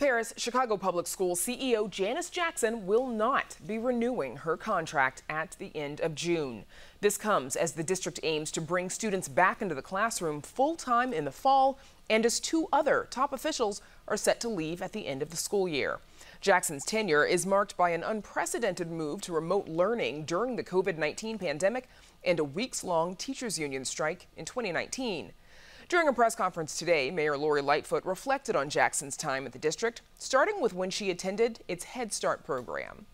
Paris, Chicago Public Schools CEO Janice Jackson will not be renewing her contract at the end of June. This comes as the district aims to bring students back into the classroom full-time in the fall, and as two other top officials are set to leave at the end of the school year. Jackson's tenure is marked by an unprecedented move to remote learning during the COVID-19 pandemic and a weeks-long teachers union strike in 2019. During a press conference today, Mayor Lightfoot reflected on Jackson's time at the district, starting with when she attended its Head Start program.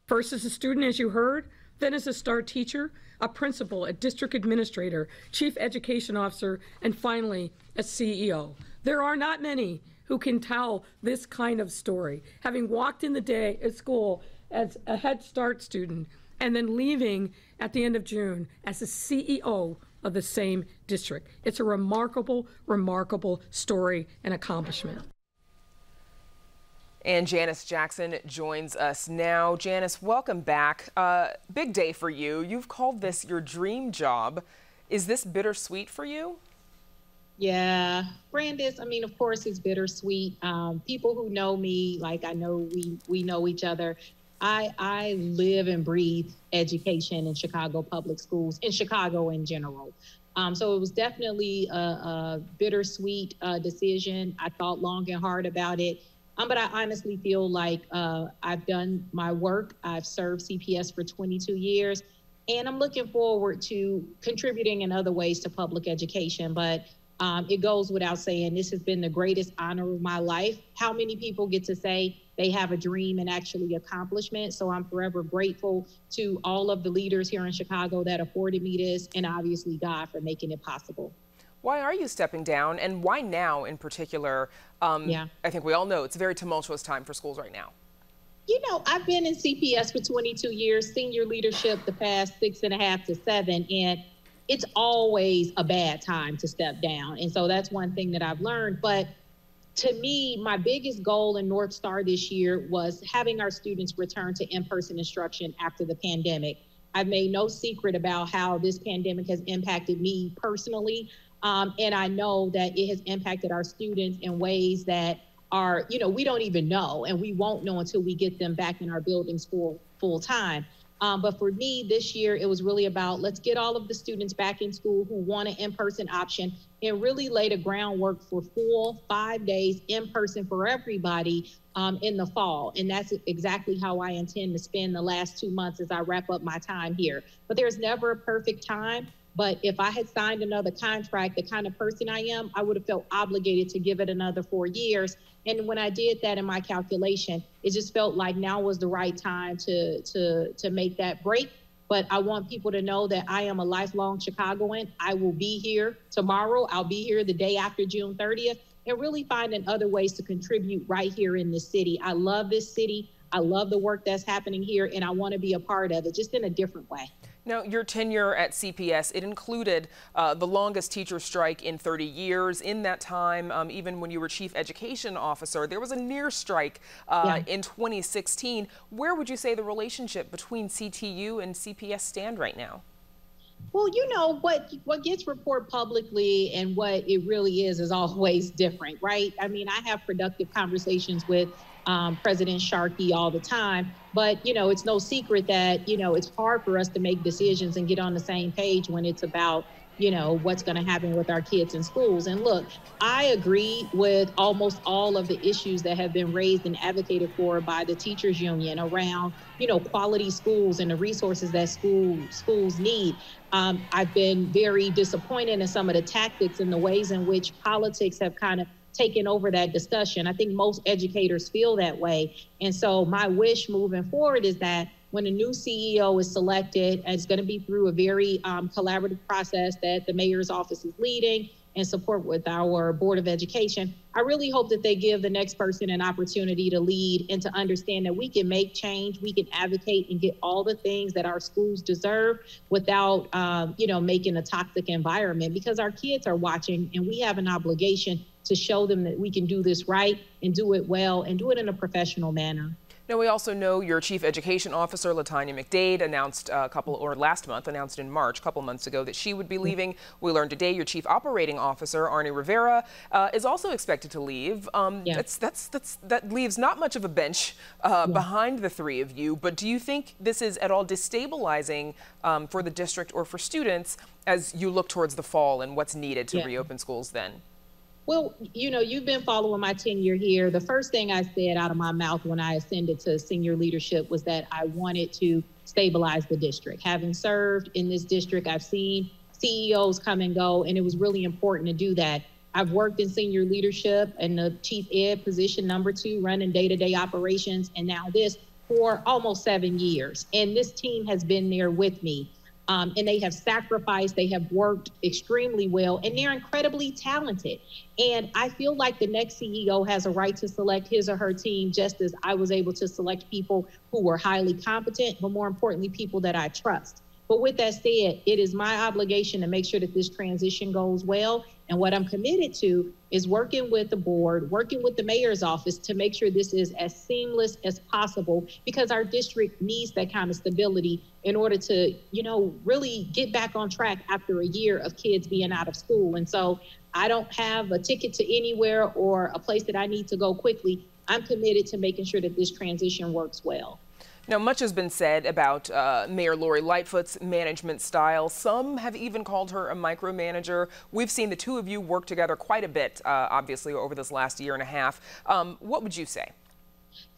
First as a student, as you heard, then as a START teacher, a principal, a district administrator, chief education officer, and finally a CEO. There are not many who can tell this kind of story. Having walked in the day at school as a Head Start student and then leaving at the end of June as the CEO of the same district. It's a remarkable, remarkable story and accomplishment. And Janice Jackson joins us now. Janice, welcome back. Big day for you. You've called this your dream job. Is this bittersweet for you? Yeah, Brandis, I mean, of course it's bittersweet. People who know me, like I know we know each other. I live and breathe education in Chicago Public Schools, in Chicago in general. So it was definitely a bittersweet decision. I thought long and hard about it. But I honestly feel like I've done my work. I've served CPS for 22 years, and I'm looking forward to contributing in other ways to public education. But it goes without saying, this has been the greatest honor of my life. How many people get to say they have a dream and actually accomplishment? So I'm forever grateful to all of the leaders here in Chicago that afforded me this, and obviously God for making it possible. Why are you stepping down, and why now in particular? I think we all know it's a very tumultuous time for schools right now. You know, I've been in CPS for 22 years, senior leadership the past 6.5 to 7, and it's always a bad time to step down. And so that's one thing that I've learned. But to me, my biggest goal and North Star this year was having our students return to in-person instruction after the pandemic. I've made no secret about how this pandemic has impacted me personally. And I know that it has impacted our students in ways that are, you know, we don't even know, and we won't know until we get them back in our buildings full time. But for me this year, it was really about, let's get all of the students back in school who want an in-person option and really lay the groundwork for full 5 days in person for everybody in the fall. And that's exactly how I intend to spend the last 2 months as I wrap up my time here. But there's never a perfect time. But if I had signed another contract, the kind of person I am, I would have felt obligated to give it another 4 years. And when I did that in my calculation, it just felt like now was the right time to make that break. But I want people to know that I am a lifelong Chicagoan. I will be here tomorrow. I'll be here the day after June 30th, and really finding other ways to contribute right here in this city. I love this city. I love the work that's happening here, and I want to be a part of it, just in a different way. Now, your tenure at CPS, it included the longest teacher strike in 30 years. In that time, even when you were chief education officer, there was a near strike in 2016. Where would you say the relationship between CTU and CPS stand right now? Well, you know, what gets reported publicly and what it really is always different, right? I mean, I have productive conversations with President Sharkey all the time, but, you know, it's no secret that, you know, it's hard for us to make decisions and get on the same page when it's about, you know, what's going to happen with our kids in schools. And look, I agree with almost all of the issues that have been raised and advocated for by the teachers union around, you know, quality schools and the resources that schools need. I've been very disappointed in some of the tactics and the ways in which politics have kind of taken over that discussion. I think most educators feel that way. And so my wish moving forward is that when a new CEO is selected, it's going to be through a very collaborative process that the mayor's office is leading in support with our Board of Education. I really hope that they give the next person an opportunity to lead and to understand that we can make change, we can advocate and get all the things that our schools deserve without, you know, making a toxic environment, because our kids are watching and we have an obligation to show them that we can do this right and do it well and do it in a professional manner. Now, we also know your Chief Education Officer, Latanya McDade, announced last month, announced in March, a couple months ago, that she would be leaving. We learned today your Chief Operating Officer, Arnie Rivera, is also expected to leave. That leaves not much of a bench behind the three of you, but do you think this is at all destabilizing for the district or for students as you look towards the fall and what's needed to reopen schools then? Well, you know, you've been following my tenure here. The first thing I said out of my mouth when I ascended to senior leadership was that I wanted to stabilize the district. Having served in this district, I've seen CEOs come and go, and it was really important to do that. I've worked in senior leadership and the chief ed position, #2, running day-to-day operations, and now this for almost 7 years. And this team has been there with me. And they have sacrificed, they have worked extremely well, and they're incredibly talented. And I feel like the next CEO has a right to select his or her team, just as I was able to select people who were highly competent, but more importantly, people that I trust. But with that said, it is my obligation to make sure that this transition goes well. And what I'm committed to is working with the board, working with the mayor's office to make sure this is as seamless as possible, because our district needs that kind of stability in order to, you know, really get back on track after a year of kids being out of school. And so I don't have a ticket to anywhere or a place that I need to go quickly. I'm committed to making sure that this transition works well. Now, much has been said about Mayor Lori Lightfoot's management style. Some have even called her a micromanager. We've seen the two of you work together quite a bit, obviously, over this last year and a half. What would you say?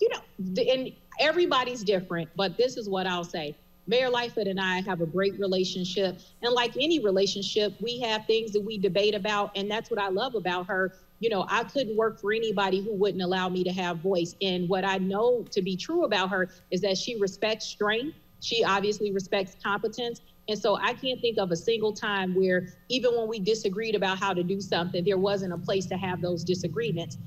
You know, and everybody's different, but this is what I'll say. Mayor Lightfoot and I have a great relationship. And like any relationship, we have things that we debate about. And that's what I love about her. You know, I couldn't work for anybody who wouldn't allow me to have voice. And what I know to be true about her is that she respects strength. She obviously respects competence. And so I can't think of a single time where even when we disagreed about how to do something, there wasn't a place to have those disagreements.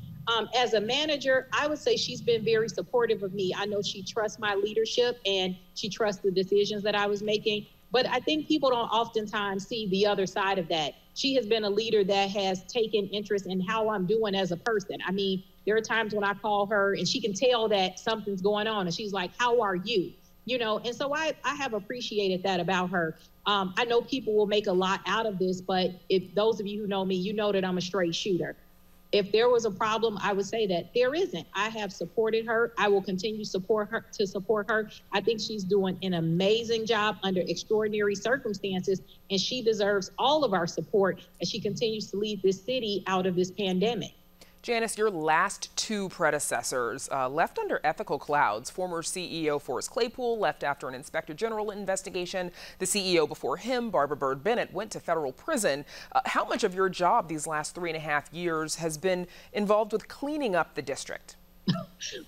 As a manager, I would say she's been very supportive of me. I know she trusts my leadership and she trusts the decisions that I was making. But I think people don't oftentimes see the other side of that. She has been a leader that has taken interest in how I'm doing as a person. I mean, there are times when I call her and she can tell that something's going on and she's like, how are you? You know, and so I have appreciated that about her. I know people will make a lot out of this, but if those of you who know me, you know that I'm a straight shooter. If there was a problem, I would say that there isn't. I have supported her. I will continue to support her. I think she's doing an amazing job under extraordinary circumstances, and she deserves all of our support as she continues to lead this city out of this pandemic. Janice, your last two predecessors left under ethical clouds. Former CEO Forrest Claypool left after an Inspector General investigation. The CEO before him, Barbara Byrd Bennett, went to federal prison. How much of your job these last 3.5 years has been involved with cleaning up the district?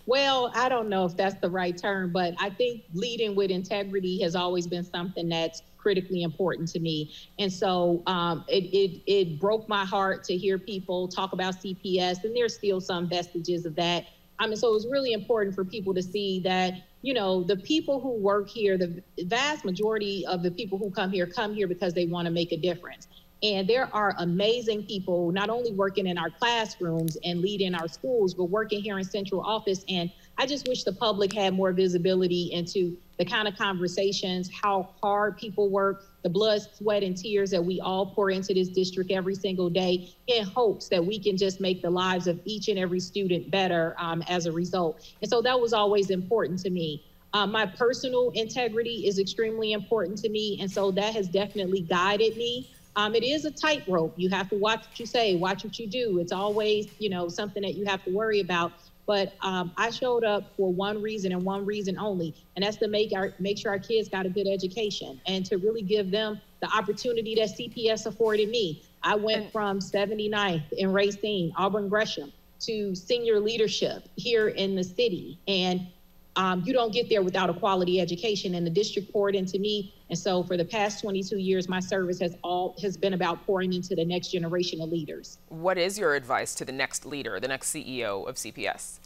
Well, I don't know if that's the right term, but I think leading with integrity has always been something that's critically important to me. And so it broke my heart to hear people talk about CPS, and there's still some vestiges of that. I mean, so it was really important for people to see that, you know, the people who work here, the vast majority of the people who come here because they want to make a difference. And there are amazing people, not only working in our classrooms and leading our schools, but working here in central office. And I just wish the public had more visibility into the kind of conversations, how hard people work, the blood, sweat, and tears that we all pour into this district every single day in hopes that we can just make the lives of each and every student better as a result. And so that was always important to me. My personal integrity is extremely important to me. And so that has definitely guided me. It is a tightrope. You have to watch what you say, watch what you do. It's always, you know, something that you have to worry about. But I showed up for one reason and one reason only, and that's to make sure our kids got a good education and to really give them the opportunity that CPS afforded me. I went from 79th in Racine, Auburn Gresham, to senior leadership here in the city. And you don't get there without a quality education, and the district poured into me. And so for the past 22 years, my service has been about pouring into the next generation of leaders. What is your advice to the next leader, the next CEO of CPS?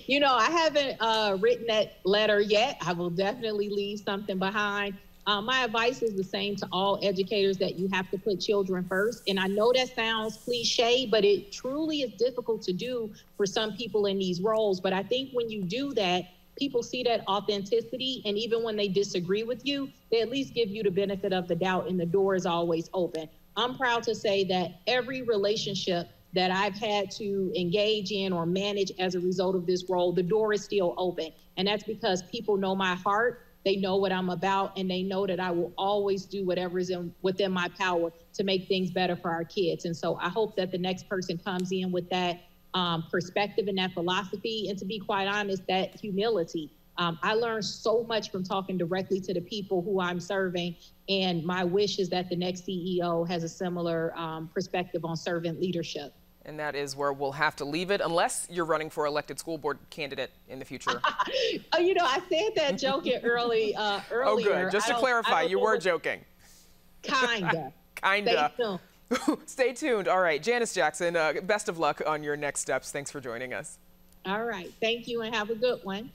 You know, I haven't written that letter yet. I will definitely leave something behind. My advice is the same to all educators, that you have to put children first. And I know that sounds cliche, but it truly is difficult to do for some people in these roles. But I think when you do that, people see that authenticity, and even when they disagree with you, they at least give you the benefit of the doubt, and the door is always open. I'm proud to say that every relationship that I've had to engage in or manage as a result of this role, the door is still open. And that's because people know my heart, they know what I'm about, and they know that I will always do whatever is within my power to make things better for our kids. And so I hope that the next person comes in with that perspective and that philosophy, and to be quite honest, that humility. I learned so much from talking directly to the people who I'm serving, and my wish is that the next CEO has a similar perspective on servant leadership. And that is where we'll have to leave it, unless you're running for elected school board candidate in the future. You know, I said that joking earlier. Oh, good. Just to clarify, you were joking. Kinda. Kinda. Stay tuned. Stay tuned. All right, Janice Jackson, best of luck on your next steps. Thanks for joining us. All right. Thank you, and have a good one.